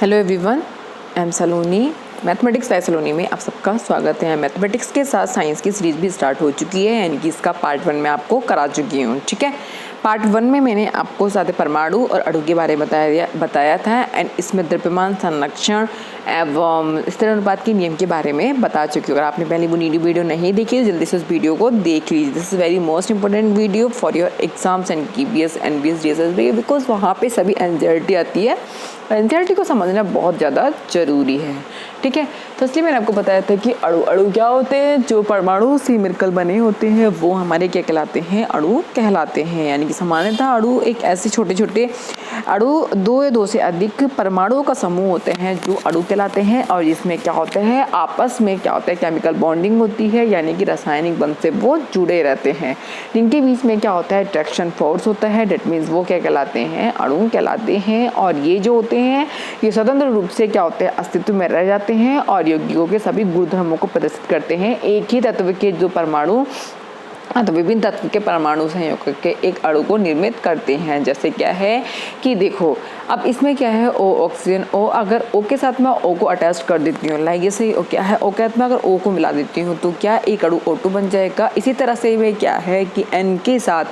Hello everyone, I am Saloni. Mathematics by Saloni में आप सबका स्वागत है। मैथमेटिक्स के साथ साइंस की सीरीज़ भी स्टार्ट हो चुकी है, यानी कि इसका पार्ट 1 में आपको करा चुकी हूँ। ठीक है, पार्ट 1 में मैंने आपको सारे परमाणु और अणु के बारे में बताया था एंड इसमें द्रव्यमान संरक्षण एवं स्थिर अनुपात के नियम के बारे में बता चुकी हूँ। अगर आपने पहले वो वीडियो नहीं देखी तो जल्दी से उस वीडियो को देख लीजिए। This is very most important video for your exams and KPS NBS DSS because वहाँ पे सभी NCERT आती है। NCERT को समझना बहुत ज़्यादा ज़रूरी है। ठीक है, तो इसलिए मैंने आपको बताया था कि अणु क्या होते हैं। जो परमाणु से मिलकर बने होते हैं वो हमारे क्या कहलाते हैं, अणु कहलाते हैं। यानी कि सामान्यतः अणु एक ऐसे छोटे छोटे अणु दो या दो से अधिक परमाणुओं का समूह होते हैं जो अणु कहलाते हैं। और इसमें क्या होता है, आपस में क्या होता है, केमिकल बॉन्डिंग होती है, यानी कि रासायनिक बंध से वो जुड़े रहते हैं। जिनके बीच में क्या होता है, अट्रैक्शन फोर्स होता है। डेट मीन्स वो क्या कहलाते हैं, अणु कहलाते हैं। और ये जो होते हैं ये स्वतंत्र रूप से क्या होते हैं, अस्तित्व में रह जाते हैं और यौगिकों के सभी गुणधर्मों को प्रदर्शित करते हैं। एक ही तत्व के जो परमाणु तो विभिन्न तत्व के परमाणु संयोग करके एक अणु को निर्मित करते हैं। जैसे क्या है कि देखो, अब इसमें क्या है, O ऑक्सीजन, O अगर O के साथ मैं O को अटैच कर देती हूँ, लाइक जैसे O क्या है, O के साथ में अगर O को मिला देती हूँ तो क्या एक अणु O2 बन जाएगा। इसी तरह से वे क्या है कि N के साथ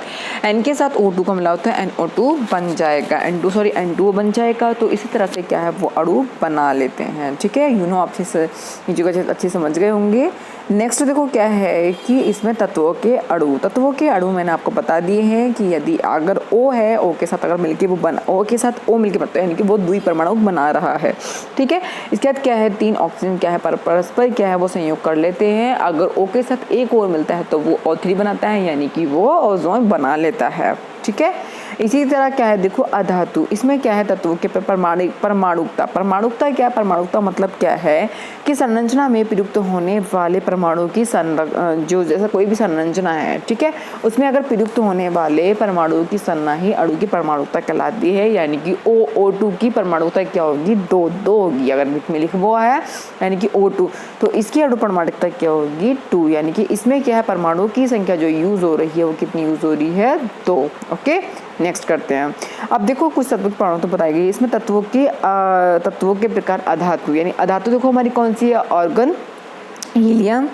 O2 को मिला होता है, NO2 बन जाएगा, N2 बन जाएगा। तो इसी तरह से क्या है, वो अणु बना लेते हैं। ठीक है, आप चीज़ों को अच्छी समझ गए होंगे। नेक्स्ट देखो क्या है कि इसमें तत्वों के अणु मैंने आपको बता दिए हैं कि यदि अगर O है, O के साथ अगर मिलके वो O के साथ O मिलके बनता है, यानी कि वो द्वि परमाणु बना रहा है। ठीक है, इसके बाद क्या है, 3 ऑक्सीजन क्या है, परस्पर क्या है, वो संयोग कर लेते हैं। अगर O के साथ एक और मिलता है तो वो O3 बनाता है, यानी कि वो ओजोन बना लेता है। ठीक है, इसी तरह क्या है, देखो अधातु, इसमें क्या है, तत्वों के परमाणुकता क्या है, परमाणुकता मतलब क्या है कि संरचना में प्रयुक्त होने वाले परमाणु की जो जैसा कोई भी संरचना है, ठीक है, उसमें अगर प्रयुक्त होने वाले परमाणु की संरचना ही अणु की परमाणुकता कहलाती है। यानी कि O2 की परमाणुकता क्या होगी, 2 होगी। अगर में लिखा हुआ है यानी कि O2, तो इसकी अणु परमाणुकता क्या होगी, 2। यानी कि इसमें क्या है, परमाणु की संख्या जो यूज हो रही है वो कितनी यूज हो रही है, 2। ओके, नेक्स्ट करते हैं। अब देखो कुछ तत्व की परमाणु तो बताई गई, इसमें तत्वों के प्रकार अधातु, यानी अधातु देखो हमारी कौन सी है, organ, helium,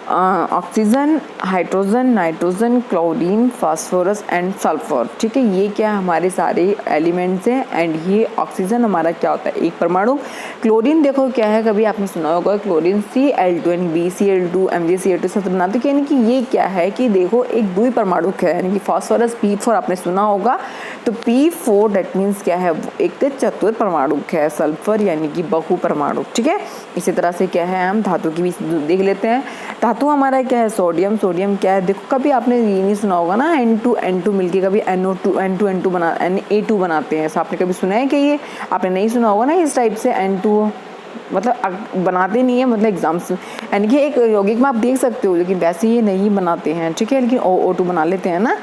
oxygen, hydrogen, nitrogen, chlorine, phosphorus and sulphur. ठीक है, ये क्या हमारे सारे एलिमेंट्स हैं। एंड ये ऑक्सीजन हमारा क्या होता है, एक परमाणु। क्लोरीन देखो क्या है, कभी आपने सुना होगा, क्लोरीन Cl2 यानी BCl2 MgCl2 से बनाते हैं। यानी कि ये क्या है कि देखो एक द्वि परमाणु है, यानी कि फास्फोरस P4 आपने सुना होगा, तो P4 डेट मीन्स क्या है, एक चतुर परमाणु है। सल्फर यानी कि बहु परमाणु। ठीक है, इसी तरह से क्या है, हम धातु की भी देख लेते हैं। धातु हमारा क्या है, सोडियम क्या है, देखो कभी आपने ये नहीं सुना होगा ना, N2 मिलके कभी N2 बना Na2 बनाते हैं। ऐसा आपने कभी सुना है कि ये आपने नहीं सुना होगा ना, इस टाइप से N2 मतलब बनाते नहीं है, मतलब एग्जाम्स, यानी कि एक यौगिक में आप देख सकते हो, लेकिन वैसे ये नहीं बनाते हैं। ठीक है, लेकिन O2 बना लेते हैं ना।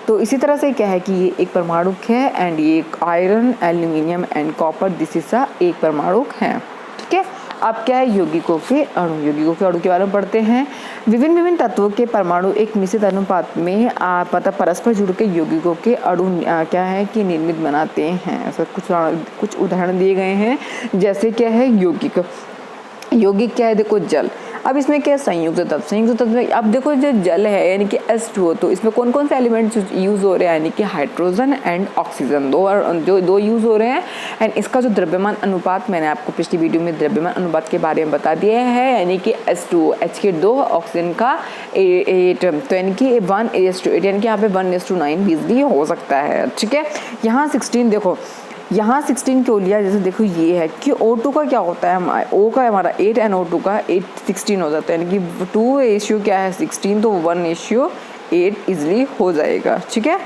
तो इसी तरह से क्या है कि ये एक परमाणु है एंड ये iron, aluminium and copper, this is एक परमाणु है। ठीक है, अब क्या है, यौगिकों के अणु के बारे में पढ़ते हैं। विभिन्न तत्वों के परमाणु एक निश्चित अनुपात में परस्पर जुड़ के यौगिकों के अणु क्या है कि निर्मित बनाते हैं। ऐसा कुछ उदाहरण दिए गए हैं। जैसे क्या है, यौगिक क्या है, देखो जल। अब इसमें क्या है, संयुक्त तत्व में अब देखो जो जल है यानी कि H2O, तो इसमें कौन कौन से एलिमेंट्स यूज हो रहे हैं, यानी कि हाइड्रोजन एंड ऑक्सीजन, दो यूज हो रहे हैं। एंड इसका जो द्रव्यमान अनुपात, मैंने आपको पिछली वीडियो में द्रव्यमान अनुपात के बारे में बता दिया है, यानी कि H2O, H के 2, ऑक्सीजन का 8, तो यानी कि 1:8, यानी कि यहाँ पे 1:9 भी हो सकता है। ठीक है, यहाँ 16 देखो, यहाँ 16 क्यों लिया, जैसे देखो ये है कि O2 का क्या होता है, O का हमारा 8 एंड O2 का 8:16 हो जाता है, यानी कि 2 रेशियो क्या है 16, तो 1:8 इजिली हो जाएगा। ठीक है,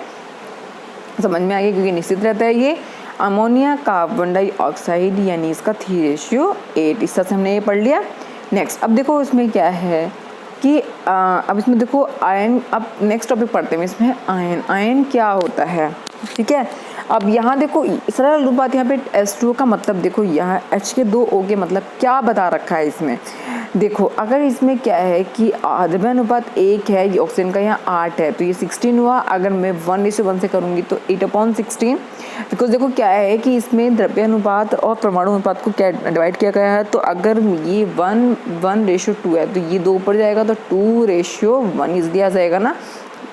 समझ में आ गया, क्योंकि निश्चित रहता है ये। अमोनिया कार्बन डाइऑक्साइड, यानी इसका 3:8, इस तरह से हमने ये पढ़ लिया। नेक्स्ट, अब देखो इसमें क्या है कि अब इसमें देखो आयन, अब नेक्स्ट टॉपिक पढ़ते हैं इसमें, आयन क्या होता है। ठीक है, अब यहाँ देखो सरल अनुपात, यहाँ पे H2O का मतलब देखो, यहाँ H के 2 O के मतलब क्या बता रखा है इसमें, देखो अगर इसमें क्या है कि द्रव्यानुपात 1 है, ये ऑक्सीजन का यहाँ 8 है, तो ये 16 हुआ। अगर मैं 1:1 से करूँगी तो 8/16, बिकॉज देखो क्या है कि इसमें द्रव्यानुपात और परमाणु अनुपात को क्या डिवाइड किया गया है। तो अगर ये 1:2 है तो ये 2 ऊपर जाएगा तो 2:1 इजली आ जाएगा ना।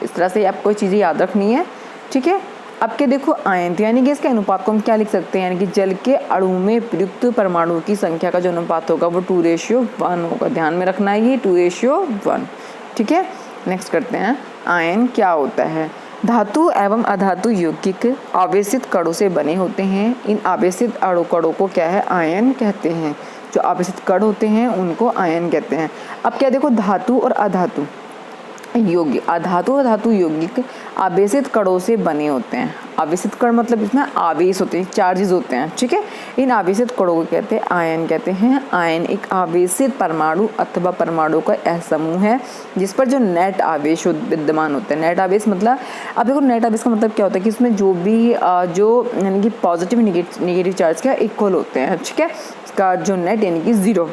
इस तरह से आपको चीज़ें याद रखनी है, ठीक है। अब के देखो आयन, तो यानी कि इसके अनुपात को हम क्या लिख सकते हैं, यानी कि जल के अणु में प्रयुक्त परमाणु की संख्या का जो अनुपात होगा वो 2:1 होगा। ध्यान में रखना है ये 2:1, ठीक है। नेक्स्ट करते हैं, आयन क्या होता है। धातु एवं अधातु यौगिक आवेशित कणों से बने होते हैं। इन आवेशित कणों को क्या है, आयन कहते हैं। जो आवेशित कण होते हैं उनको आयन कहते हैं। अब क्या देखो, धातु और अधातु यौगिक, अधातु और धातु यौगिक आवेशित कणों से बने होते हैं। आवेशित कण मतलब इसमें आवेश होते हैं, चार्जेस होते हैं, ठीक है। इन आवेशित कणों को कहते हैं आयन कहते हैं। आयन एक आवेशित परमाणु अथवा परमाणु का ऐसा समूह है जिस पर जो नेट आवेश विद्यमान होते हैं। नेट आवेश मतलब, अब देखो नेट आवेश का मतलब क्या होता है कि इसमें जो भी जो यानी कि पॉजिटिव निगेटिव चार्ज क्या इक्वल होते हैं, ठीक है। इसका जो नेट यानी कि 0।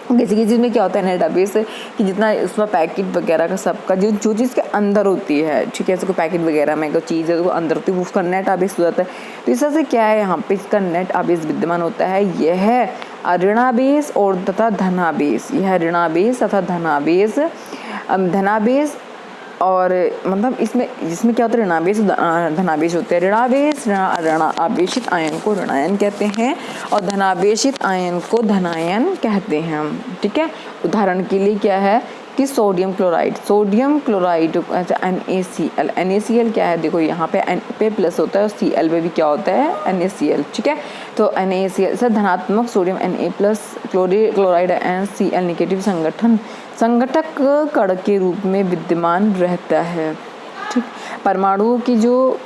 किसी चीज़ में क्या होता है नेट आवेश कि जितना उसमें पैकेट वगैरह का सबका जो चीज़ के अंदर होती है, ठीक है। जैसे कोई पैकेट वगैरह में कोई चीज़ है तो अंदर होती है, उसका नेट आवेश हो जाता है। तो इस तरह से क्या है, यहाँ पे इसका नेट आवेश विद्यमान होता है। यह है ऋणावेश और तथा धनावेश। यह ऋणावेश तथा धनावेश, धनावेश और मतलब इसमें क्या होता है, ऋणावेश धनावेश होते हैं। ऋणावेश आवेशित आयन को ऋणायन कहते हैं और धनावेशित आयन को धनायन कहते हैं, ठीक है। उदाहरण के लिए क्या है कि सोडियम क्लोराइड NaCl क्या है, देखो यहाँ पे N पे प्लस होता है और Cl पे भी क्या होता है, NaCl, ठीक है। तो NaCl से धनात्मक sodium Na+ chloride NCl negative संगठक कण के रूप में विद्यमान रहता है, ठीक। परमाणुओं की जो